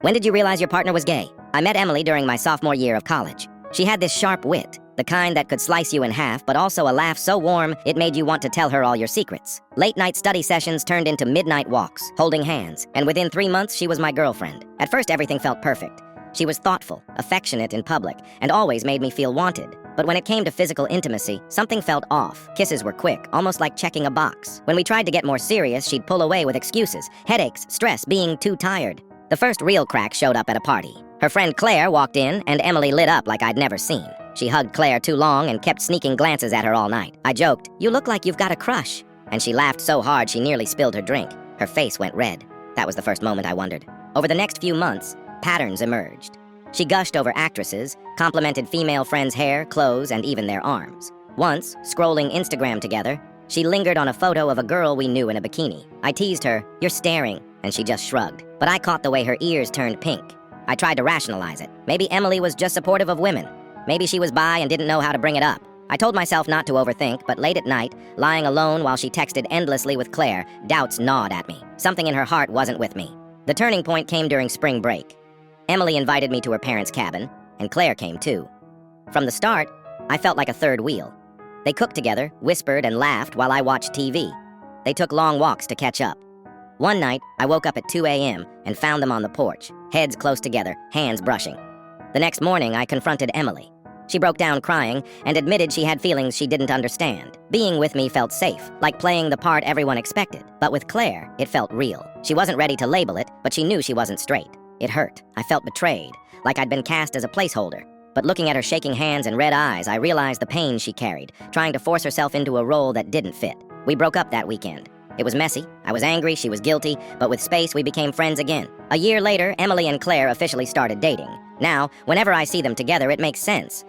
When did you realize your partner was gay? I met Emily during my sophomore year of college. She had this sharp wit, the kind that could slice you in half, but also a laugh so warm it made you want to tell her all your secrets. Late-night study sessions turned into midnight walks, holding hands, and within 3 months she was my girlfriend. At first everything felt perfect. She was thoughtful, affectionate in public, and always made me feel wanted. But when it came to physical intimacy, something felt off. Kisses were quick, almost like checking a box. When we tried to get more serious, she'd pull away with excuses, headaches, stress, being too tired. The first real crack showed up at a party. Her friend Claire walked in, and Emily lit up like I'd never seen. She hugged Claire too long and kept sneaking glances at her all night. I joked, "You look like you've got a crush." And she laughed so hard she nearly spilled her drink. Her face went red. That was the first moment I wondered. Over the next few months, patterns emerged. She gushed over actresses, complimented female friends' hair, clothes, and even their arms. Once, scrolling Instagram together, she lingered on a photo of a girl we knew in a bikini. I teased her, "You're staring," and she just shrugged. But I caught the way her ears turned pink. I tried to rationalize it. Maybe Emily was just supportive of women. Maybe she was bi and didn't know how to bring it up. I told myself not to overthink, but late at night, lying alone while she texted endlessly with Claire, doubts gnawed at me. Something in her heart wasn't with me. The turning point came during spring break. Emily invited me to her parents' cabin, and Claire came too. From the start, I felt like a third wheel. They cooked together, whispered, and laughed while I watched TV. They took long walks to catch up. One night, I woke up at 2 a.m. and found them on the porch, heads close together, hands brushing. The next morning, I confronted Emily. She broke down crying and admitted she had feelings she didn't understand. Being with me felt safe, like playing the part everyone expected. But with Claire, it felt real. She wasn't ready to label it, but she knew she wasn't straight. It hurt. I felt betrayed, like I'd been cast as a placeholder. But looking at her shaking hands and red eyes, I realized the pain she carried, trying to force herself into a role that didn't fit. We broke up that weekend. It was messy. I was angry, she was guilty, but with space, we became friends again. A year later, Emily and Claire officially started dating. Now, whenever I see them together, it makes sense.